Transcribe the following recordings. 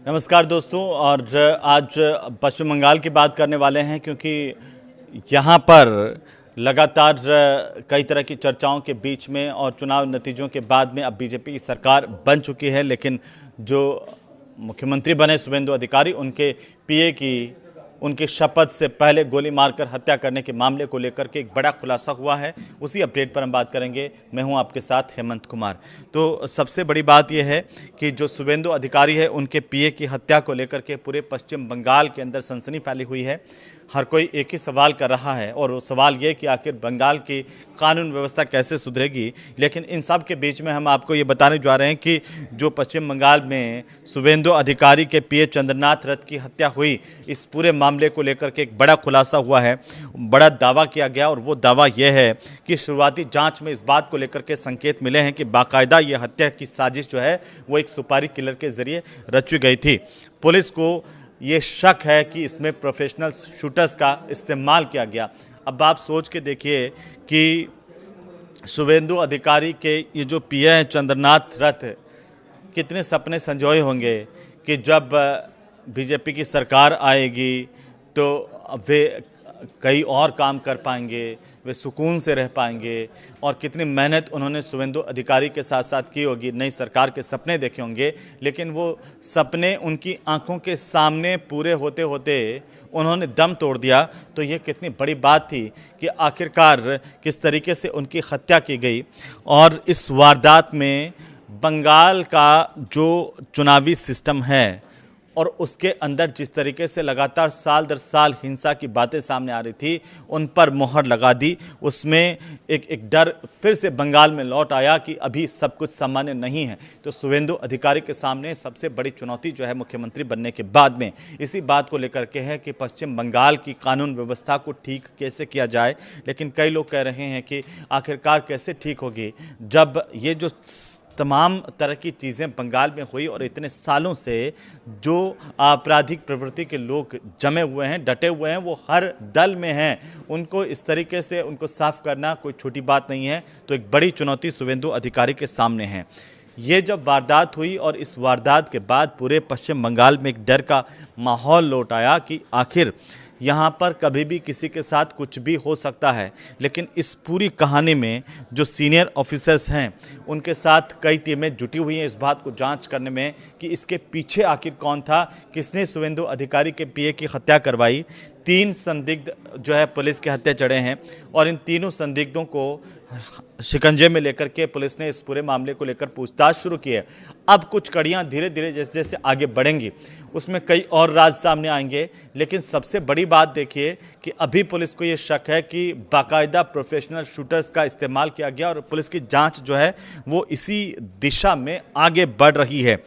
नमस्कार दोस्तों। और आज पश्चिम बंगाल की बात करने वाले हैं क्योंकि यहाँ पर लगातार कई तरह की चर्चाओं के बीच में और चुनाव नतीजों के बाद में अब बीजेपी की सरकार बन चुकी है, लेकिन जो मुख्यमंत्री बने शुभेंदु अधिकारी, उनके पीए की उनकी शपथ से पहले गोली मारकर हत्या करने के मामले को लेकर के एक बड़ा खुलासा हुआ है। उसी अपडेट पर हम बात करेंगे। मैं हूं आपके साथ हेमंत कुमार। तो सबसे बड़ी बात यह है कि जो शुभेंदु अधिकारी है, उनके पीए की हत्या को लेकर के पूरे पश्चिम बंगाल के अंदर सनसनी फैली हुई है। हर कोई एक ही सवाल कर रहा है और वो सवाल ये कि आखिर बंगाल की कानून व्यवस्था कैसे सुधरेगी। लेकिन इन सब के बीच में हम आपको ये बताने जा रहे हैं कि जो पश्चिम बंगाल में शुभेंदु अधिकारी के पीए चंद्रनाथ रथ की हत्या हुई, इस पूरे मामले को लेकर के एक बड़ा खुलासा हुआ है, बड़ा दावा किया गया। और वो दावा यह है कि शुरुआती जांच में इस बात को लेकर के संकेत मिले हैं कि बाकायदा ये हत्या की साजिश जो है वो एक सुपारी किलर के जरिए रची गई थी। पुलिस को ये शक है कि इसमें प्रोफेशनल शूटर्स का इस्तेमाल किया गया। अब आप सोच के देखिए कि शुभेंदु अधिकारी के ये जो पीए हैं चंद्रनाथ रथ, कितने सपने संजोए होंगे कि जब बीजेपी की सरकार आएगी तो वे कई और काम कर पाएंगे, वे सुकून से रह पाएंगे। और कितनी मेहनत उन्होंने शुभेंदु अधिकारी के साथ साथ की होगी, नई सरकार के सपने देखे होंगे, लेकिन वो सपने उनकी आंखों के सामने पूरे होते होते उन्होंने दम तोड़ दिया। तो ये कितनी बड़ी बात थी कि आखिरकार किस तरीके से उनकी हत्या की गई। और इस वारदात में बंगाल का जो चुनावी सिस्टम है और उसके अंदर जिस तरीके से लगातार साल दर साल हिंसा की बातें सामने आ रही थी, उन पर मोहर लगा दी। उसमें एक डर फिर से बंगाल में लौट आया कि अभी सब कुछ सामान्य नहीं है। तो शुभेंदु अधिकारी के सामने सबसे बड़ी चुनौती जो है मुख्यमंत्री बनने के बाद में इसी बात को लेकर के है कि पश्चिम बंगाल की कानून व्यवस्था को ठीक कैसे किया जाए। लेकिन कई लोग कह रहे हैं कि आखिरकार कैसे ठीक होगी जब ये जो तमाम तरह की चीज़ें बंगाल में हुई और इतने सालों से जो आपराधिक प्रवृत्ति के लोग जमे हुए हैं, डटे हुए हैं, वो हर दल में हैं। उनको इस तरीके से उनको साफ करना कोई छोटी बात नहीं है। तो एक बड़ी चुनौती शुभेंदु अधिकारी के सामने है। ये जब वारदात हुई और इस वारदात के बाद पूरे पश्चिम बंगाल में एक डर का माहौल लौट आया कि आखिर यहाँ पर कभी भी किसी के साथ कुछ भी हो सकता है। लेकिन इस पूरी कहानी में जो सीनियर ऑफिसर्स हैं, उनके साथ कई टीमें जुटी हुई हैं इस बात को जांच करने में कि इसके पीछे आखिर कौन था, किसने शुभेंदु अधिकारी के पीए की हत्या करवाई। 3 संदिग्ध जो है पुलिस के हत्या चढ़े हैं और इन तीनों संदिग्धों को शिकंजे में लेकर के पुलिस ने इस पूरे मामले को लेकर पूछताछ शुरू की है। अब कुछ कड़ियां धीरे धीरे जैसे जैसे आगे बढ़ेंगी उसमें कई और राज सामने आएंगे। लेकिन सबसे बड़ी बात देखिए कि अभी पुलिस को ये शक है कि बाकायदा प्रोफेशनल शूटर्स का इस्तेमाल किया गया और पुलिस की जांच जो है वो इसी दिशा में आगे बढ़ रही है।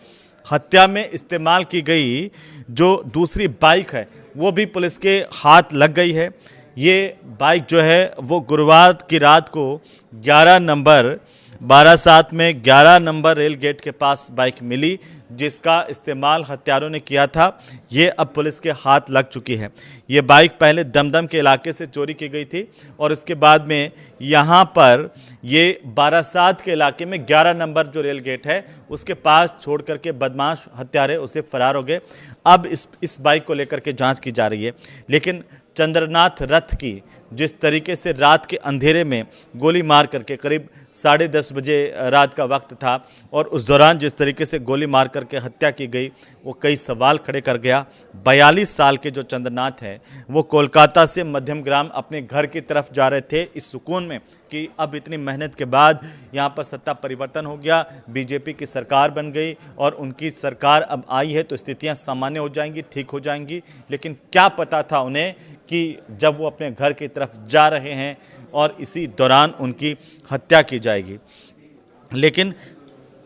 हत्या में इस्तेमाल की गई जो दूसरी बाइक है वो भी पुलिस के हाथ लग गई है। ये बाइक जो है वो गुरुवार की रात को 11 नंबर 12/7 में 11 नंबर रेल गेट के पास बाइक मिली, जिसका इस्तेमाल हत्यारों ने किया था। ये अब पुलिस के हाथ लग चुकी है। ये बाइक पहले दमदम के इलाके से चोरी की गई थी और उसके बाद में यहाँ पर ये 12/7 के इलाके में 11 नंबर जो रेल गेट है उसके पास छोड़ करके बदमाश हत्यारे उसे फरार हो गए। अब इस बाइक को लेकर के जांच की जा रही है। लेकिन चंद्रनाथ रथ की जिस तरीके से रात के अंधेरे में गोली मार करके, करीब 10:30 बजे रात का वक्त था, और उस दौरान जिस तरीके से गोली मार करके हत्या की गई वो कई सवाल खड़े कर गया। 42 साल के जो चंद्रनाथ हैं वो कोलकाता से मध्यम ग्राम अपने घर की तरफ जा रहे थे इस सुकून में कि अब इतनी मेहनत के बाद यहाँ पर सत्ता परिवर्तन हो गया, बीजेपी की सरकार बन गई और उनकी सरकार अब आई है तो स्थितियाँ सामान्य हो जाएंगी, ठीक हो जाएंगी। लेकिन क्या पता था उन्हें कि जब वो अपने घर की तरफ जा रहे हैं और इसी दौरान उनकी हत्या की जाएगी। लेकिन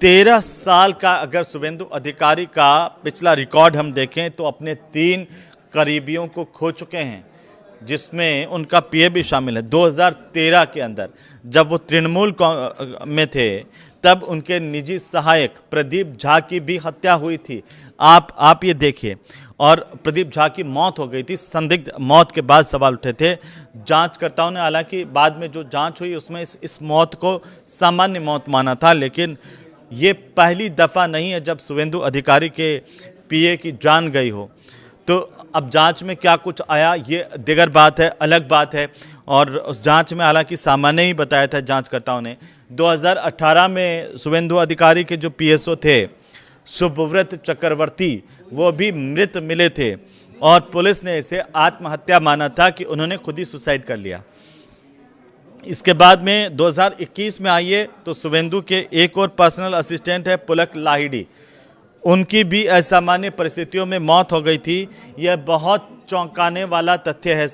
13 साल का अगर शुभेंदु अधिकारी का पिछला रिकॉर्ड हम देखें तो अपने 3 करीबियों को खो चुके हैं, जिसमें उनका पीए भी शामिल है। 2013 के अंदर जब वो तृणमूल में थे तब उनके निजी सहायक प्रदीप झा की भी हत्या हुई थी। आप ये देखिए, और प्रदीप झा की मौत हो गई थी। संदिग्ध मौत के बाद सवाल उठे थे। जांचकर्ताओं ने हालांकि बाद में जो जांच हुई उसमें इस मौत को सामान्य मौत माना था। लेकिन ये पहली दफ़ा नहीं है जब शुभेंदु अधिकारी के पीए की जान गई हो। तो अब जांच में क्या कुछ आया ये दिगर बात है, अलग बात है। और उस जांच में हालांकि सामान्य ही बताया था जांचकर्ताओं ने। 2018 में शुभेंदु अधिकारी के जो पीएसओ थे शुभव्रत चक्रवर्ती, वो भी मृत मिले थे और पुलिस ने इसे आत्महत्या माना था कि उन्होंने खुद ही सुसाइड कर लिया। इसके बाद में 2021 में आइए तो शुभेंदु के एक और पर्सनल असिस्टेंट है पुलक लाहिड़ी, उनकी भी असामान्य परिस्थितियों में मौत हो गई थी। यह बहुत चौंकाने वाला तथ्य है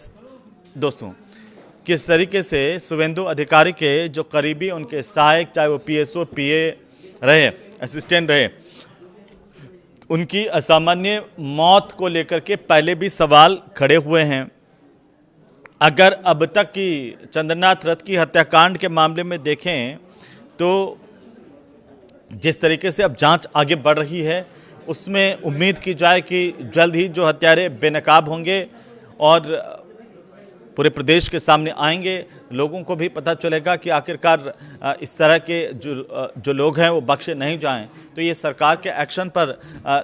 दोस्तों, किस तरीके से शुभेंदु अधिकारी के जो करीबी उनके सहायक, चाहे वो पीएसओ, पीए रहे, असिस्टेंट रहे, उनकी असामान्य मौत को लेकर के पहले भी सवाल खड़े हुए हैं। अगर अब तक की चंद्रनाथ रथ की हत्याकांड के मामले में देखें तो जिस तरीके से अब जांच आगे बढ़ रही है उसमें उम्मीद की जाए कि जल्द ही जो हत्यारे बेनकाब होंगे और पूरे प्रदेश के सामने आएंगे। लोगों को भी पता चलेगा कि आखिरकार इस तरह के जो लोग हैं वो बख्शे नहीं जाएं। तो ये सरकार के एक्शन पर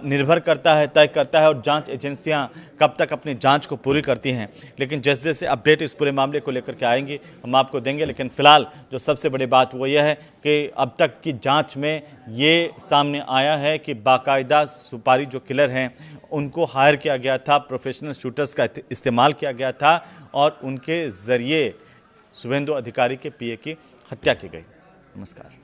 निर्भर करता है, तय करता है, और जांच एजेंसियां कब तक अपनी जांच को पूरी करती हैं। लेकिन जैसे जैसे अपडेट इस पूरे मामले को लेकर के आएंगी हम आपको देंगे। लेकिन फिलहाल जो सबसे बड़ी बात वो ये है कि अब तक की जाँच में ये सामने आया है कि बाकायदा सुपारी जो किलर हैं उनको हायर किया गया था, प्रोफेशनल शूटर्स का इस्तेमाल किया गया था और उनके ज़रिए शुभेंदु अधिकारी के पीए की हत्या की गई। नमस्कार।